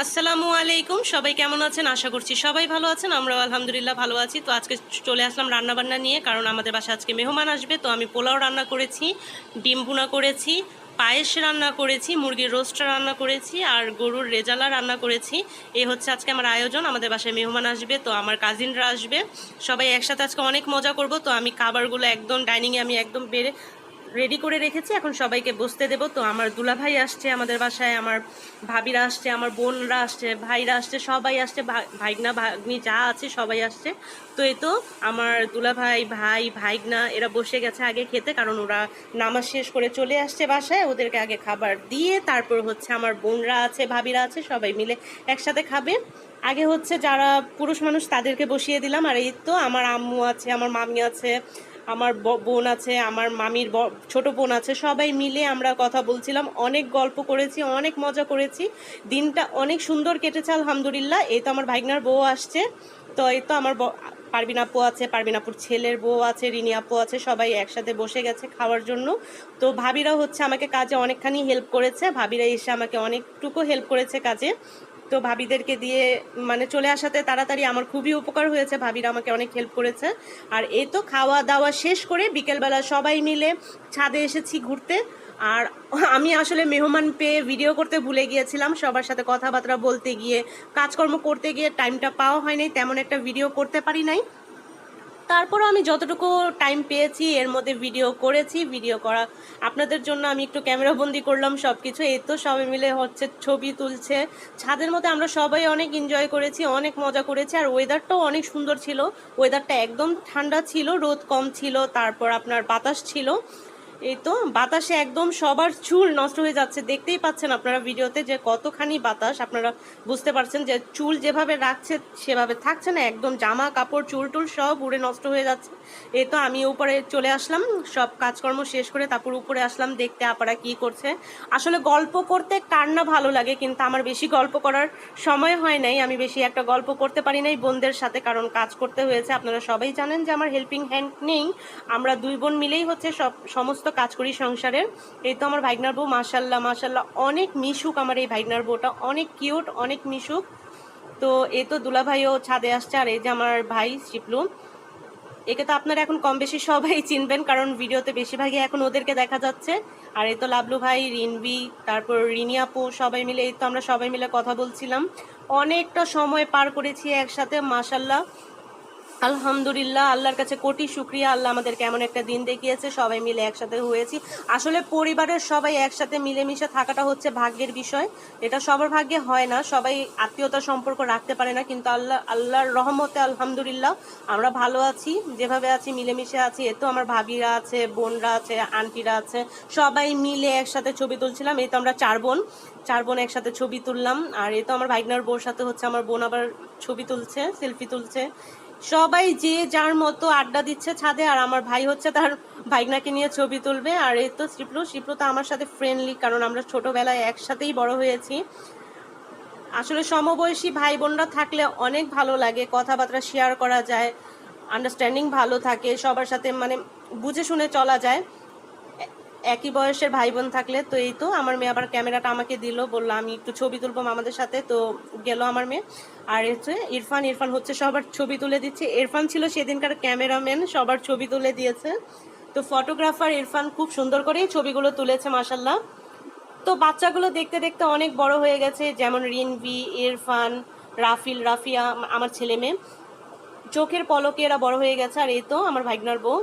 আসসালামু আলাইকুম। সবাই কেমন আছেন? আশা করছি সবাই ভালো আছেন। আমরাও আলহামদুলিল্লাহ ভালো আছি। তো আজকে চলে আসলাম রান্নাবান্না নিয়ে, কারণ আমাদের বাসায় আজকে মেহমান আসবে। তো আমি পোলাও রান্না করেছি, ডিম ভুনা করেছি, পায়েস রান্না করেছি, মুরগির রোস্ট রান্না করেছি, আর গরুর রেজালা রান্না করেছি। এই হচ্ছে আজকে আমার আয়োজন। আমাদের বাসায় মেহমান আসবে, তো আমার কাজিনরা আসবে, সবাই একসাথে আজকে অনেক মজা করব। তো আমি খাবারগুলো একদম ডাইনিংয়ে আমি একদম রেডি করে রেখেছি, এখন সবাইকে বসতে দেব। তো আমার দুলাভাই আসছে আমাদের বাসায়, আমার ভাবিরা আসছে, আমার বোনরা আসছে, ভাইরা আসছে, সবাই আসছে, ভাইগনা ভাগ্নি যা আছে সবাই আসছে। তো এই তো আমার দুলাভাই, ভাই, ভাইগনা এরা বসে গেছে আগে খেতে, কারণ ওরা নামাজ শেষ করে চলে আসছে বাসায়। ওদেরকে আগে খাবার দিয়ে তারপর হচ্ছে আমার বোনরা আছে, ভাবিরা আছে, সবাই মিলে একসাথে খাবে। আগে হচ্ছে যারা পুরুষ মানুষ তাদেরকে বসিয়ে দিলাম, আর এই তো আমার আম্মু আছে, আমার মামি আছে, আমার বোন আছে, আমার মামির ছোট বোন আছে, সবাই মিলে আমরা কথা বলছিলাম, অনেক গল্প করেছি, অনেক মজা করেছি। দিনটা অনেক সুন্দর কেটেছে আলহামদুলিল্লাহ। এই তো আমার ভাইগনার বউ আসছে। তো এই তো আমার পারবিন আপু আছে, পারবিন আপুর ছেলের বউ আছে, রিনি আপু আছে, সবাই একসাথে বসে গেছে খাওয়ার জন্য। তো ভাবিরা হচ্ছে আমাকে কাজে অনেকখানি হেল্প করেছে, ভাবিরা এসে আমাকে অনেকটুকু হেল্প করেছে কাজে। তো ভাবিদেরকে দিয়ে মানে চলে আসাতে তাড়াতাড়ি আমার খুবই উপকার হয়েছে, ভাবিরা আমাকে অনেক হেল্প করেছে। আর এই তো খাওয়া দাওয়া শেষ করে বিকেলবেলা সবাই মিলে ছাদে এসেছি ঘুরতে। আর আমি আসলে মেহমান পেয়ে ভিডিও করতে ভুলে গিয়েছিলাম, সবার সাথে কথাবার্তা বলতে গিয়ে, কাজকর্ম করতে গিয়ে টাইমটা পাওয়া হয়নি, তেমন একটা ভিডিও করতে পারি নাই। তারপরও আমি যতটুকু টাইম পেয়েছি এর মধ্যে ভিডিও করেছি। ভিডিও করা আপনাদের জন্য আমি একটু ক্যামেরাবন্দি করলাম সব কিছু। এই তো সবাই মিলে হচ্ছে ছবি তুলছে ছাদের মধ্যে। আমরা সবাই অনেক এনজয় করেছি, অনেক মজা করেছি, আর ওয়েদারটাও অনেক সুন্দর ছিল। ওয়েদারটা একদম ঠান্ডা ছিল, রোদ কম ছিল, তারপর আপনার বাতাস ছিল। এই তো বাতাসে একদম সবার চুল নষ্ট হয়ে যাচ্ছে, দেখতেই পাচ্ছেন আপনারা ভিডিওতে যে কতখানি বাতাস। আপনারা বুঝতে পারছেন যে চুল যেভাবে রাখছে সেভাবে থাকছে না, একদম জামা কাপড় চুল টুল সব উড়ে নষ্ট হয়ে যাচ্ছে। এই তো আমি উপরে চলে আসলাম, সব কাজকর্ম শেষ করে তারপর উপরে আসলাম দেখতে আপারা কি করছে। আসলে গল্প করতে কার না ভালো লাগে, কিন্তু আমার বেশি গল্প করার সময় হয় নাই, আমি বেশি একটা গল্প করতে পারি নাই বোনদের সাথে, কারণ কাজ করতে হয়েছে। আপনারা সবাই জানেন যে আমার হেল্পিং হ্যান্ড নেই, আমরা দুই বোন মিলেই হচ্ছে সমস্ত কাজ করি সংসারের। এই তো আমার ভাইগনার বউ, মাশাল্লাহ মাশাল্লাহ অনেক মিশুক, আমার এই ভাইগনার বউটা অনেক কিউট, অনেক মিশুক। তো এই তো দুলাভাইও ছাদে আসছে, আর এই যে আমার ভাই শিপলু, একে তো আপনারা এখন কম বেশি সবাই চিনবেন, কারণ ভিডিওতে বেশিরভাগই এখন ওদেরকে দেখা যাচ্ছে। আর এই তো লাবলু ভাই, রিনবি, তারপর রিনি আপু, সবাই মিলে এই তো আমরা সবাই মিলে কথা বলছিলাম, অনেকটা সময় পার করেছি একসাথে মাশাল্লাহ। আলহামদুলিল্লাহ, আল্লাহর কাছে কোটি শুক্রিয়া, আল্লাহ আমাদেরকে এমন একটা দিন দেখিয়েছে, সবাই মিলে একসাথে হয়েছি। আসলে পরিবারের সবাই একসাথে মিলেমিশে থাকাটা হচ্ছে ভাগ্যের বিষয়, এটা সবার ভাগ্যে হয় না, সবাই আত্মীয়তার সম্পর্ক রাখতে পারে না, কিন্তু আল্লাহর রহমতে আলহামদুলিল্লাহ আমরা ভালো আছি, যেভাবে আছি মিলেমিশে আছি। এ তো আমার ভাবিরা আছে, বোনরা আছে, আন্টিরা আছে, সবাই মিলে একসাথে ছবি তুলছিলাম। এই তো আমরা চার বোন একসাথে ছবি তুললাম। আর এই তো আমার ভাইগনার বউর সাথে হচ্ছে আমার বোন আবার ছবি তুলছে, সেলফি তুলছে। সবাই যে যার মতো আড্ডা দিচ্ছে ছাদে, আর আমার ভাই হচ্ছে তার ভাইগনাকে নিয়ে ছবি তুলবে। আর এই তো শিপ্লু তো আমার সাথে ফ্রেন্ডলি, কারণ আমরা ছোটবেলায় একসাথেই বড় হয়েছি। আসলে সমবয়সী ভাই বোনরা থাকলে অনেক ভালো লাগে, কথাবার্তা শেয়ার করা যায়, আন্ডারস্ট্যান্ডিং ভালো থাকে, সবার সাথে মানে বুঝে শুনে চলা যায় একই বয়সের ভাই বোন থাকলে। তো এই তো আমার মেয়ে আবার ক্যামেরাটা আমাকে দিল, বললো আমি একটু ছবি তুলবো আমাদের সাথে, তো গেল আমার মেয়ে। আর হচ্ছে ইরফান হচ্ছে সবার ছবি তুলে দিচ্ছে। ইরফান ছিল সেদিনকার ক্যামেরাম্যান, সবার ছবি তুলে দিয়েছে। তো ফটোগ্রাফার ইরফান খুব সুন্দর করেই ছবিগুলো তুলেছে মাশাল্লাহ। তো বাচ্চাগুলো দেখতে দেখতে অনেক বড় হয়ে গেছে, যেমন রিনভি, ইরফান, রাফিয়া, আমার ছেলে মেয়ে, চোখের পলকে এরা বড় হয়ে গেছে। আর এই তো আমার ভাইগনার বউ,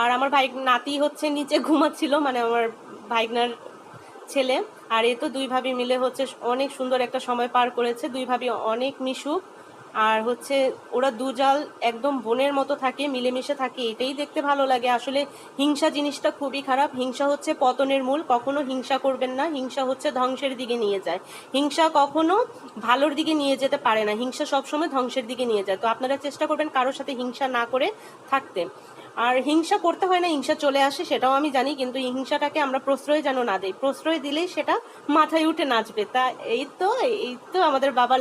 আর আমার ভাই নাতি হচ্ছে নিচে ঘুমাচ্ছিল, মানে আমার ভাইগনার ছেলে। আর এ তো দুই ভাবি মিলে হচ্ছে অনেক সুন্দর একটা সময় পার করেছে, দুই ভাবি অনেক মিশুক। আর হচ্ছে ওরা দুজাল একদম বোনের মতো থাকে, মিলেমিশে থাকে, এটাই দেখতে ভালো লাগে। আসলে হিংসা জিনিসটা খুবই খারাপ, হিংসা হচ্ছে পতনের মূল, কখনো হিংসা করবেন না, হিংসা হচ্ছে ধ্বংসের দিকে নিয়ে যায়, হিংসা কখনো ভালোর দিকে নিয়ে যেতে পারে না, হিংসা সবসময় ধ্বংসের দিকে নিয়ে যায়। তো আপনারা চেষ্টা করবেন কারোর সাথে হিংসা না করে থাকতে। আর হিংসা করতে হয় না, হিংসা চলে আসে সেটাও আমি জানি, কিন্তু হিংসাটাকে আমরা প্রশ্রয় যেন না দিই, প্রশ্রয় দিলেই সেটা মাথায় উঠে নাচবে। তা এই তো আমাদের বাবা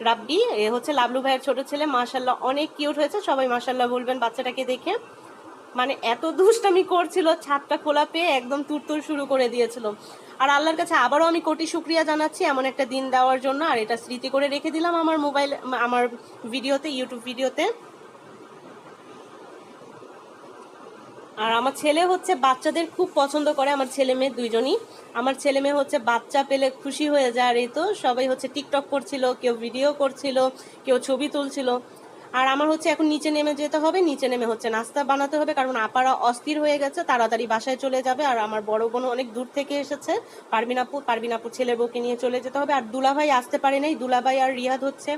রাব্বি, এ হচ্ছে লাবলু ভাইয়ের ছোট ছেলে, মাশাল্লাহ অনেক কিউট হয়েছে, সবাই মাশাল্লাহ বলবেন বাচ্চাটাকে দেখে। মানে এত দুষ্টামি করছিল, ছাদটা খোলা পেয়ে একদম তুরতুর শুরু করে দিয়েছিল। আর আল্লাহর কাছে আবারও আমি কোটি শুকরিয়া জানাচ্ছি এমন একটা দিন দেওয়ার জন্য। আর এটা স্মৃতি করে রেখে দিলাম আমার মোবাইল, আমার ভিডিওতে, ইউটিউব ভিডিওতে। আর আমার ছেলে হচ্ছে বাচ্চাদের খুব পছন্দ করে, আমার ছেলে মেয়ে দুইজনই। আমার ছেলে মেয়ে হচ্ছে বাচ্চা পেলে খুশি হয়ে যায়। আর এই তো সবাই হচ্ছে টিকটক করছিল, কেউ ভিডিও করছিল, কেউ ছবি তুলছিল। আর আমার হচ্ছে এখন নিচে নেমে যেতে হবে, নিচে নেমে হচ্ছে নাস্তা বানাতে হবে, কারণ আপারা অস্থির হয়ে গেছে, তাড়াতাড়ি বাসায় চলে যাবে। আর আমার বড় বোন অনেক দূর থেকে এসেছে, পারবিন আপু ছেলের বউকে নিয়ে চলে যেতে হবে। আর দুলাভাই আসতে পারে নাই, দুলাভাই আর রিয়াদ হচ্ছে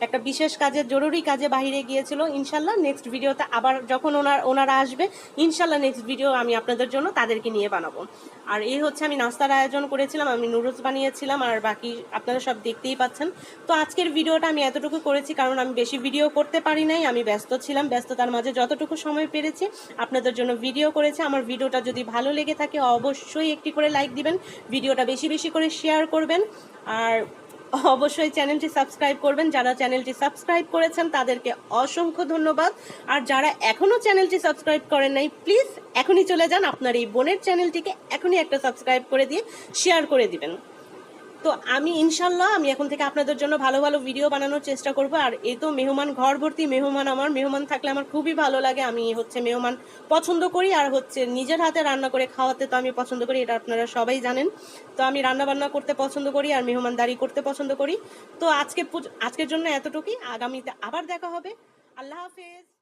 একটা বিশেষ কাজে, জরুরি কাজে বাইরে গিয়েছিল। ইনশাল্লাহ নেক্সট ভিডিওতে আবার যখন ওনারা আসবে, ইনশাল্লাহ নেক্সট ভিডিও আমি আপনাদের জন্য তাদেরকে নিয়ে বানাবো। আর এই হচ্ছে আমি নাস্তার আয়োজন করেছিলাম, আমি নুডলস বানিয়েছিলাম, আর বাকি আপনারা সব দেখতেই পাচ্ছেন। তো আজকের ভিডিওটা আমি এতটুকু করেছি, কারণ আমি বেশি ভিডিও করতে পারি নাই, আমি ব্যস্ত ছিলাম। ব্যস্ততার মাঝে যতটুকু সময় পেরেছি আপনাদের জন্য ভিডিও করেছি। আমার ভিডিওটা যদি ভালো লেগে থাকে অবশ্যই একটি করে লাইক দিবেন, ভিডিওটা বেশি বেশি করে শেয়ার করবেন, আর অবশ্যই চ্যানেলটি সাবস্ক্রাইব করবেন। যারা চ্যানেলটি সাবস্ক্রাইব করেছেন তাদেরকে অসংখ্য ধন্যবাদ। আর যারা এখনও চ্যানেলটি সাবস্ক্রাইব করেন নাই, প্লিজ এখনই চলে যান আপনার এই বোনের চ্যানেলটিকে এখনই একটা সাবস্ক্রাইব করে দিয়ে শেয়ার করে দিবেন। তো আমি ইনশাল্লাহ আমি এখন থেকে আপনাদের জন্য ভালো ভালো ভিডিও বানানোর চেষ্টা করব। আর এই তো মেহমান, ঘর ভর্তি মেহমান, আমার মেহমান থাকলে আমার খুবই ভালো লাগে। আমি হচ্ছে মেহমান পছন্দ করি, আর হচ্ছে নিজের হাতে রান্না করে খাওয়াতে তো আমি পছন্দ করি, এটা আপনারা সবাই জানেন। তো আমি রান্না বান্না করতে পছন্দ করি আর মেহমানদারি করতে পছন্দ করি। তো আজকের জন্য এতটুকুই, আগামীতে আবার দেখা হবে। আল্লাহ হাফেজ।